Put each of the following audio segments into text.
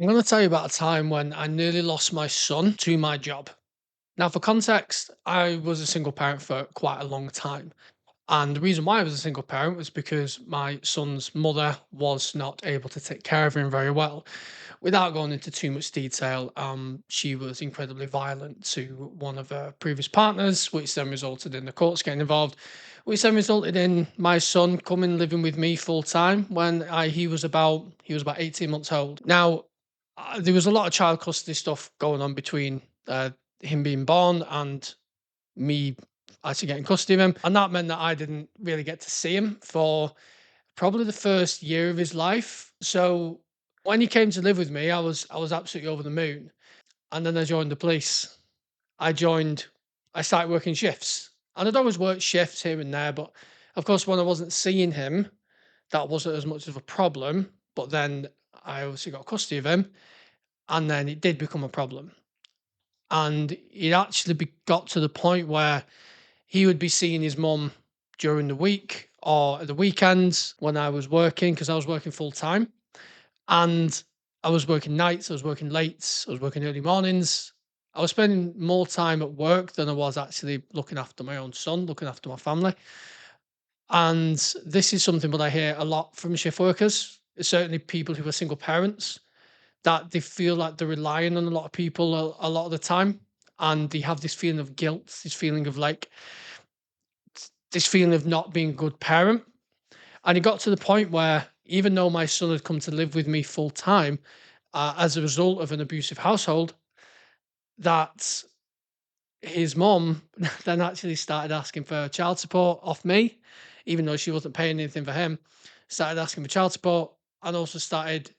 I'm going to tell you about a time when I nearly lost my son to my job. Now, for context, I was a single parent for quite a long time. And the reason why I was a single parent was because my son's mother was not able to take care of him very well. Without going into too much detail, she was incredibly violent to one of her previous partners, which then resulted in the courts getting involved, which then resulted in my son coming living with me full time when he was about 18 months old. Now, there was a lot of child custody stuff going on between him being born and me actually getting custody of him. And that meant that I didn't really get to see him for probably the first year of his life. So when he came to live with me, I was absolutely over the moon. And then I joined the police. I joined I started working shifts. And I'd always worked shifts here and there, but of course when I wasn't seeing him, that wasn't as much of a problem. But then I obviously got custody of him, and then it did become a problem. And it actually got to the point where he would be seeing his mum during the week or at the weekends when I was working, because I was working full time. And I was working nights, I was working late, I was working early mornings. I was spending more time at work than I was actually looking after my own son, looking after my family. And this is something that I hear a lot from shift workers, certainly people who are single parents, that they feel like they're relying on a lot of people a lot of the time. And they have this feeling of guilt, this feeling of like, this feeling of not being a good parent. And it got to the point where even though my son had come to live with me full time, as a result of an abusive household, that his mom then actually started asking for child support off me, even though she wasn't paying anything for him. Started asking for child support, and also started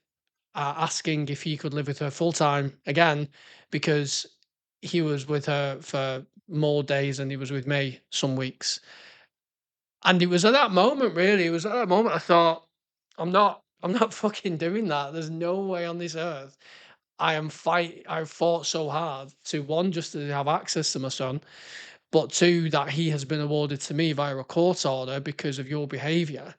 asking if he could live with her full time again, because he was with her for more days than he was with me some weeks. And it was at that moment, really, it was at that moment I thought, I'm not fucking doing that. There's no way on this earth. I've fought so hard to, one, just to have access to my son, but two, that he has been awarded to me via a court order because of your behaviour.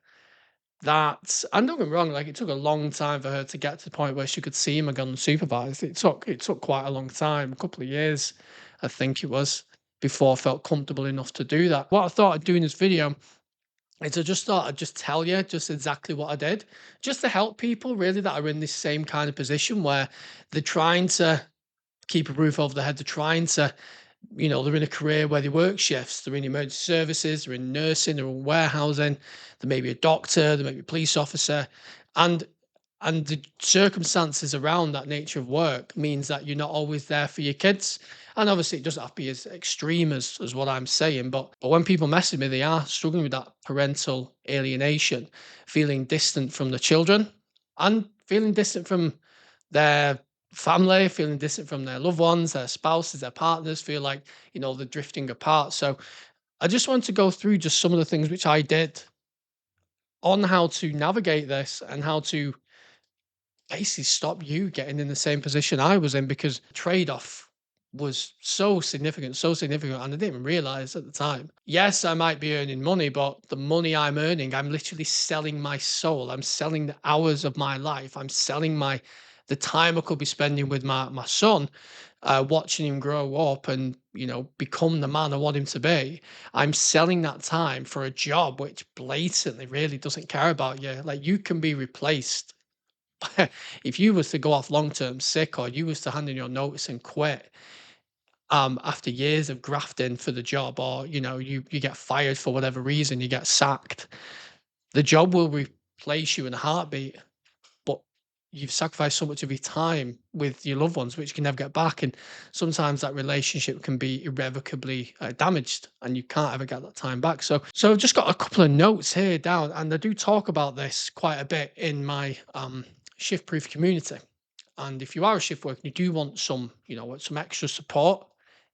That, and don't get me wrong, like, it took a long time for her to get to the point where she could see him again unsupervised. It took quite a long time, a couple of years, I think it was, before I felt comfortable enough to do that. What I thought I'd do in this video is I just thought I'd just tell you just exactly what I did, just to help people really that are in this same kind of position where they're trying to keep a roof over their head. They're trying to, they're in a career where they work shifts. They're in emergency services, they're in nursing, they're in warehousing, they may be a doctor, they may be a police officer. And the circumstances around that nature of work means that you're not always there for your kids. And obviously it doesn't have to be as extreme as what I'm saying, but when people message me, they are struggling with that parental alienation, feeling distant from the children and feeling distant from their family, feeling distant from their loved ones, their spouses, their partners, feel like, they're drifting apart. So I just want to go through just some of the things which I did on how to navigate this and how to basically stop you getting in the same position I was in, because trade-off was so significant, and I didn't even realize at the time. Yes, I might be earning money, but the money I'm earning, I'm literally selling my soul. I'm selling the hours of my life. I'm selling the time I could be spending with my son, watching him grow up and become the man I want him to be. I'm selling that time for a job which blatantly really doesn't care about you. Like, you can be replaced if you was to go off long term sick, or you was to hand in your notice and quit, after years of grafting for the job, or you get fired for whatever reason, you get sacked, the job will replace you in a heartbeat. But you've sacrificed so much of your time with your loved ones, which you can never get back, and sometimes that relationship can be irrevocably damaged, and you can't ever get that time back. So I've just got a couple of notes here down, and I do talk about this quite a bit in my shift proof community. And if you are a shift worker, you do want some extra support.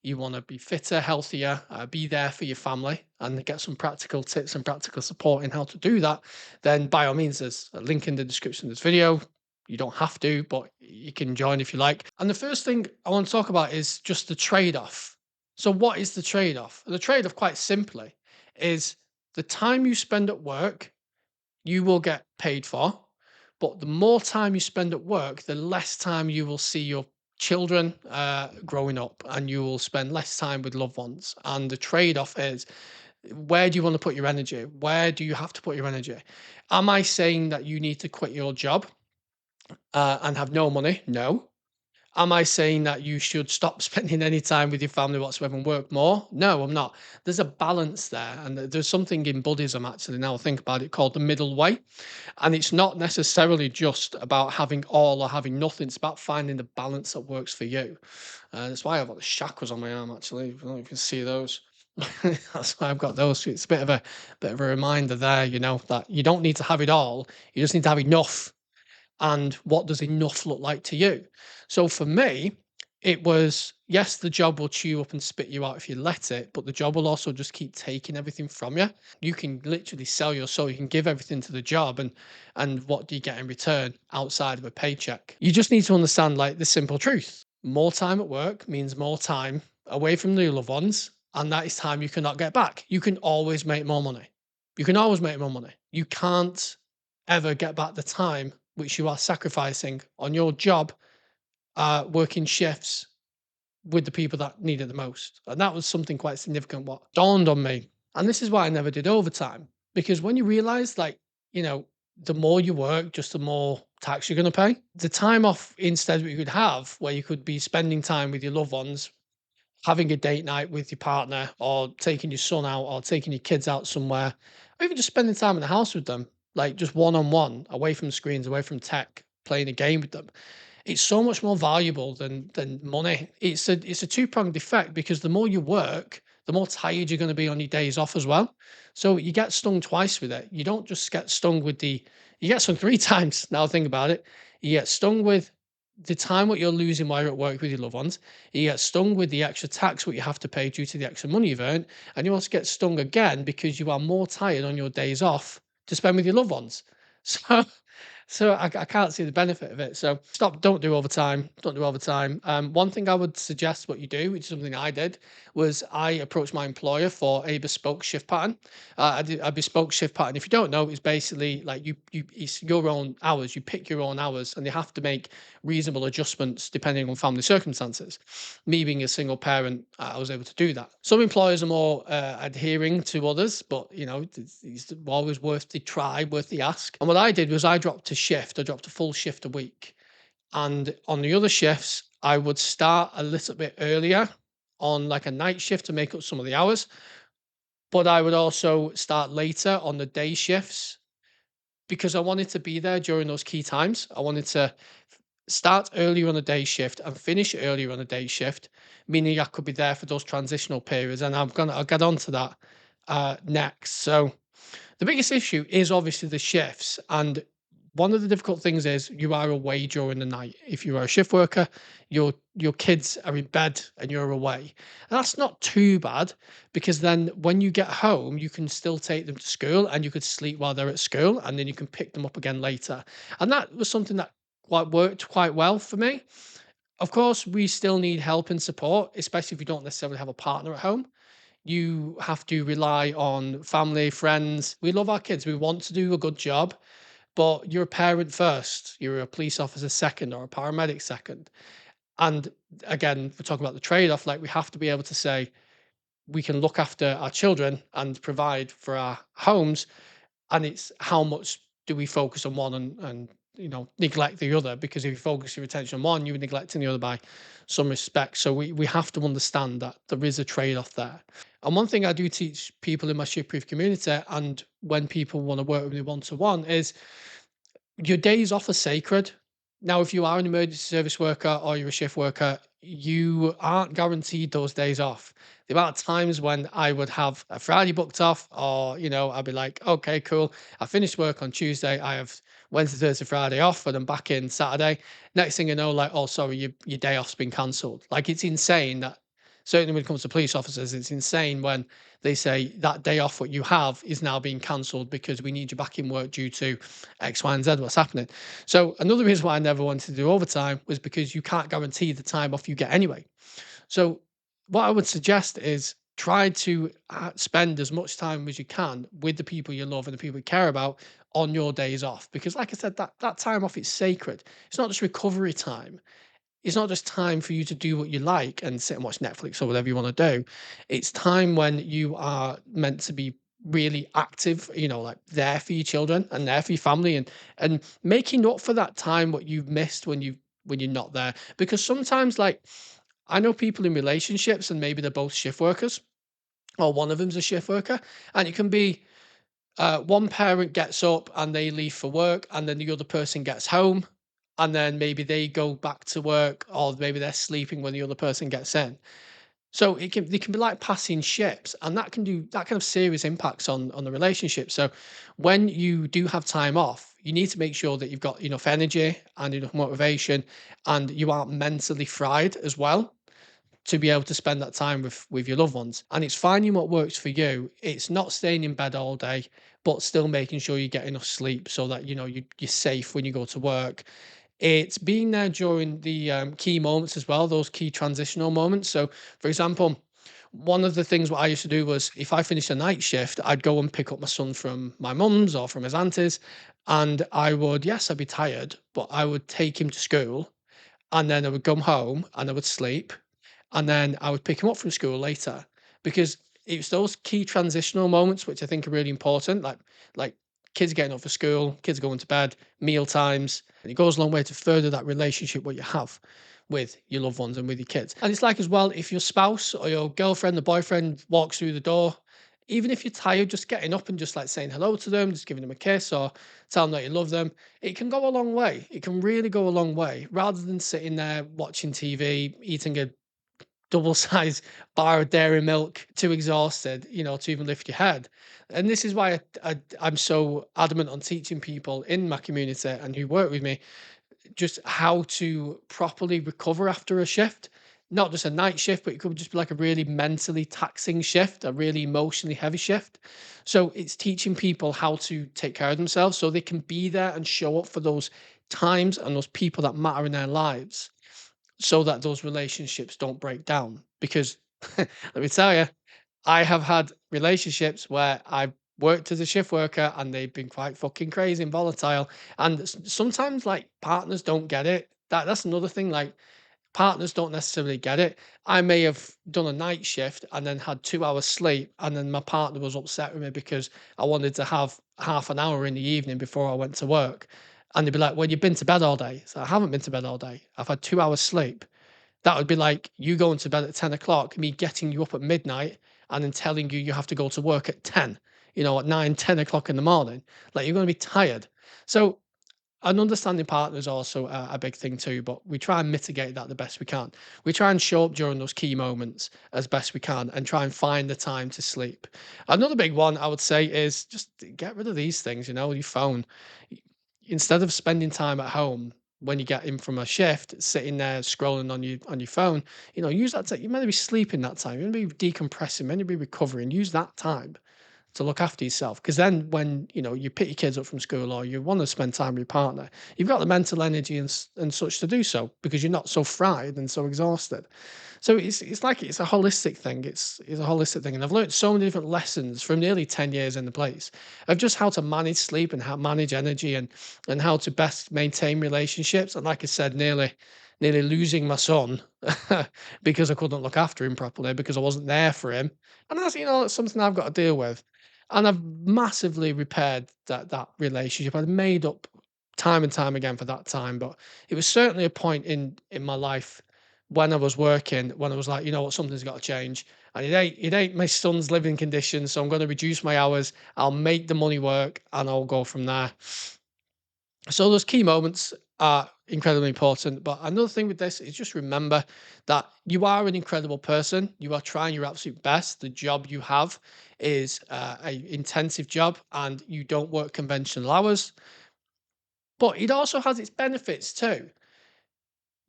You want to be fitter, healthier, be there for your family, and get some practical tips and practical support in how to do that. Then, by all means, there's a link in the description of this video. You don't have to, but you can join if you like. And the first thing I want to talk about is just the trade off. So, what is the trade off? The trade off, quite simply, is the time you spend at work, you will get paid for, But the more time you spend at work, the less time you will see your children growing up, and you will spend less time with loved ones. And the trade off is, where do you want to put your energy? Where do you have to put your energy? Am I saying that you need to quit your job and have no money? No. Am I saying that you should stop spending any time with your family whatsoever and work more? No, I'm not. There's a balance there. And there's something in Buddhism, actually, now I think about it, called the middle way. And it's not necessarily just about having all or having nothing. It's about finding the balance that works for you. That's why I've got the chakras on my arm, actually. I don't know if you can see those. That's why I've got those. It's a bit of a reminder there, that you don't need to have it all. You just need to have enough. And what does enough look like to you? So for me, it was, yes, the job will chew you up and spit you out if you let it, but the job will also just keep taking everything from you. You can literally sell your soul. You can give everything to the job, and what do you get in return outside of a paycheck? You just need to understand, like, the simple truth. More time at work means more time away from your loved ones, and that is time you cannot get back. You can always make more money. You can always make more money. You can't ever get back the time which you are sacrificing on your job, working shifts with the people that need it the most. And that was something quite significant what dawned on me. And this is why I never did overtime. Because when you realize, like, the more you work, just the more tax you're going to pay. The time off instead what you could have, where you could be spending time with your loved ones, having a date night with your partner, or taking your son out, or taking your kids out somewhere, or even just spending time in the house with them, like just one on one, away from screens, away from tech, playing a game with them. It's so much more valuable than money. It's a two-pronged effect, because the more you work, the more tired you're going to be on your days off as well. So you get stung twice with it. You don't just get stung with you get stung three times. Now think about it. You get stung with the time what you're losing while you're at work with your loved ones. You get stung with the extra tax what you have to pay due to the extra money you've earned, and you also get stung again because you are more tired on your days off to spend with your loved ones. So I can't see the benefit of it. So stop, don't do overtime. Don't do overtime. One thing I would suggest what you do, which is something I did, was I approached my employer for a bespoke shift pattern. I did a bespoke shift pattern. If you don't know, it's basically like it's your own hours. You pick your own hours, and you have to make reasonable adjustments depending on family circumstances. Me being a single parent, I was able to do that. Some employers are more adhering to others, but it's always worth the try, worth the ask. And what I did was I dropped a shift. I dropped a full shift a week, and on the other shifts, I would start a little bit earlier on like a night shift to make up some of the hours, but I would also start later on the day shifts because I wanted to be there during those key times. I wanted to start earlier on a day shift and finish earlier on a day shift, meaning I could be there for those transitional periods. And I'll get on to that next. So the biggest issue is obviously the shifts. And one of the difficult things is you are away during the night. If you are a shift worker, your kids are in bed and you're away. And that's not too bad, because then when you get home, you can still take them to school and you could sleep while they're at school, and then you can pick them up again later. And that was something that quite worked quite well for me. Of course, we still need help and support, especially if you don't necessarily have a partner at home. You have to rely on family, friends. We love our kids. We want to do a good job, but you're a parent first. You're a police officer second, or a paramedic second. And again, we're talking about the trade off. Like, we have to be able to say, we can look after our children and provide for our homes, and it's how much do we focus on one and neglect the other, because if you focus your attention on one, you're neglecting the other by some respect. So we have to understand that there is a trade-off there. And one thing I do teach people in my shift proof community, and when people want to work with me one-to-one, is your days off are sacred. Now, if you are an emergency service worker or you're a shift worker, you aren't guaranteed those days off. The amount of times when I would have a Friday booked off, or, I'd be like, okay, cool. I finished work on Tuesday. I have Wednesday, Thursday, Friday off, and I'm back in Saturday. Next thing you know, like, oh, sorry, your day off's been cancelled. Like, it's insane that, certainly when it comes to police officers, it's insane when they say that day off what you have is now being cancelled because we need you back in work due to X, Y, and Z, what's happening. So another reason why I never wanted to do overtime was because you can't guarantee the time off you get anyway. So what I would suggest is try to spend as much time as you can with the people you love and the people you care about on your days off, because like I said, that time off is sacred. It's not just recovery time. It's not just time for you to do what you like and sit and watch Netflix or whatever you want to do. It's time when you are meant to be really active, like there for your children and there for your family, and making up for that time what you've missed when you're not there. Because sometimes, like, I know people in relationships and maybe they're both shift workers or one of them's a shift worker, and it can be one parent gets up and they leave for work, and then the other person gets home, and then maybe they go back to work, or maybe they're sleeping when the other person gets in. So they can be like passing ships, and that can have serious impacts on the relationship. So when you do have time off, you need to make sure that you've got enough energy and enough motivation, and you aren't mentally fried as well, to be able to spend that time with your loved ones. And it's finding what works for you. It's not staying in bed all day, but still making sure you get enough sleep so that you're safe when you go to work. It's being there during the key moments as well, those key transitional moments. So, for example, one of the things what I used to do was if I finished a night shift, I'd go and pick up my son from my mum's or from his auntie's, and yes, I'd be tired, but I would take him to school, and then I would come home and I would sleep, and then I would pick him up from school later, because it's those key transitional moments which I think are really important, like kids getting up for school, kids going to bed, meal times, and it goes a long way to further that relationship what you have with your loved ones and with your kids. And it's like as well, if your spouse or your girlfriend or boyfriend walks through the door, even if you're tired, just getting up and just like saying hello to them, just giving them a kiss or tell them that you love them, it can go a long way. It can really go a long way, rather than sitting there watching TV, eating a double size bar of dairy milk, too exhausted, to even lift your head. And this is why I'm so adamant on teaching people in my community and who work with me just how to properly recover after a shift. Not just a night shift, but it could just be like a really mentally taxing shift, a really emotionally heavy shift. So it's teaching people how to take care of themselves so they can be there and show up for those times and those people that matter in their lives, so that those relationships don't break down. Because let me tell you, I have had relationships where I've worked as a shift worker and they've been quite fucking crazy and volatile. And sometimes, like, partners don't get it. That's another thing. Like, partners don't necessarily get it. I may have done a night shift and then had 2 hours sleep, and then my partner was upset with me because I wanted to have half an hour in the evening before I went to work. And they'd be like, "Well, you've been to bed all day." So I haven't been to bed all day. I've had 2 hours sleep. That would be like you going to bed at 10 o'clock, me getting you up at midnight, and then telling you you have to go to work at 10, at 9, 10 o'clock in the morning. Like, you're going to be tired. So an understanding partner is also a big thing too, but we try and mitigate that the best we can. We try and show up during those key moments as best we can and try and find the time to sleep. Another big one I would say is just get rid of these things, your phone. Y- Instead of spending time at home when you get in from a shift, sitting there scrolling on your phone, use that time. You meant to be sleeping that time. You meant to be decompressing, you meant to be recovering. Use that time to look after yourself. Because then when, you pick your kids up from school or you want to spend time with your partner, you've got the mental energy and such to do so, because you're not so fried and so exhausted. So it's like it's a holistic thing. It's a holistic thing. And I've learned so many different lessons from nearly 10 years in the place of just how to manage sleep and how manage energy, and how to best maintain relationships. And like I said, nearly losing my son because I couldn't look after him properly because I wasn't there for him. And that's something I've got to deal with. And I've massively repaired that relationship. I've made up time and time again for that time. But it was certainly a point in my life when I was working, when I was like, you know what, something's got to change. And it ain't my son's living conditions, so I'm going to reduce my hours. I'll make the money work, and I'll go from there. So those key moments are incredibly important. But another thing with this is just remember that you are an incredible person. You are trying your absolute best. The job you have is a intensive job, and you don't work conventional hours. But it also has its benefits too.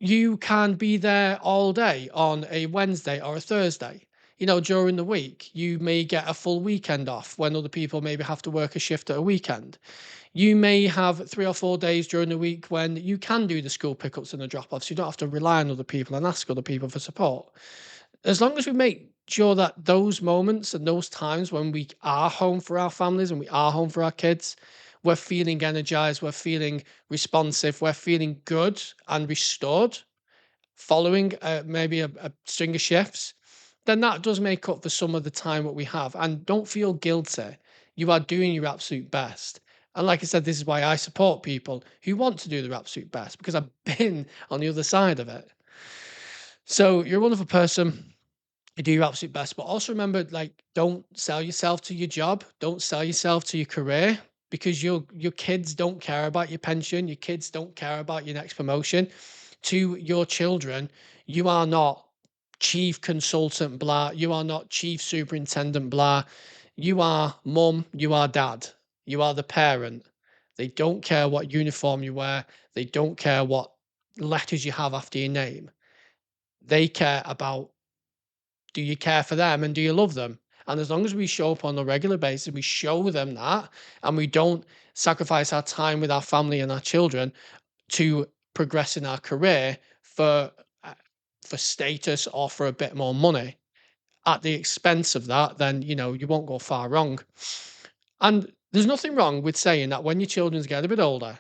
You can be there all day on a Wednesday or a Thursday. During the week, you may get a full weekend off when other people maybe have to work a shift at a weekend. You may have 3 or 4 days during the week when you can do the school pickups and the drop-offs. You don't have to rely on other people and ask other people for support. As long as we make sure that those moments and those times when we are home for our families and we are home for our kids, we're feeling energized, we're feeling responsive, we're feeling good and restored following maybe a string of shifts, then that does make up for some of the time what we have. And don't feel guilty. You are doing your absolute best. And like I said, this is why I support people who want to do their absolute best because I've been on the other side of it. So you're a wonderful person. You do your absolute best, but also remember, like, don't sell yourself to your job. Don't sell yourself to your career because your kids don't care about your pension. Your kids don't care about your next promotion. To your children, you are not chief consultant blah. You are not chief superintendent blah. You are mum. You are dad. You are the parent. They don't care what uniform you wear. They don't care what letters you have after your name. They care about, do you care for them and do you love them? And as long as we show up on a regular basis, we show them that, and we don't sacrifice our time with our family and our children to progress in our career uh, for status or for a bit more money at the expense of that, then you won't go far wrong. And there's nothing wrong with saying that when your children get a bit older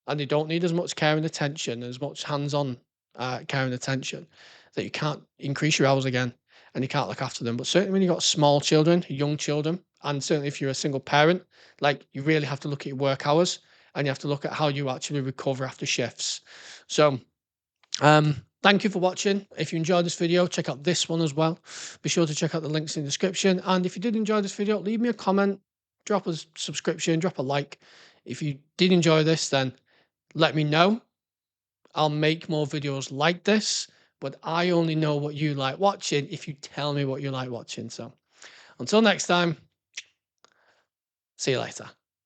and they don't need as much care and attention, as much hands-on care and attention, that you can't increase your hours again and you can't look after them. But certainly when you've got small children, young children, and certainly if you're a single parent, like, you really have to look at your work hours and you have to look at how you actually recover after shifts. So thank you for watching. If you enjoyed this video, check out this one as well. Be sure to check out the links in the description. And if you did enjoy this video, leave me a comment, drop a subscription, drop a like. If you did enjoy this, then let me know. I'll make more videos like this, but I only know what you like watching if you tell me what you like watching. So until next time, see you later.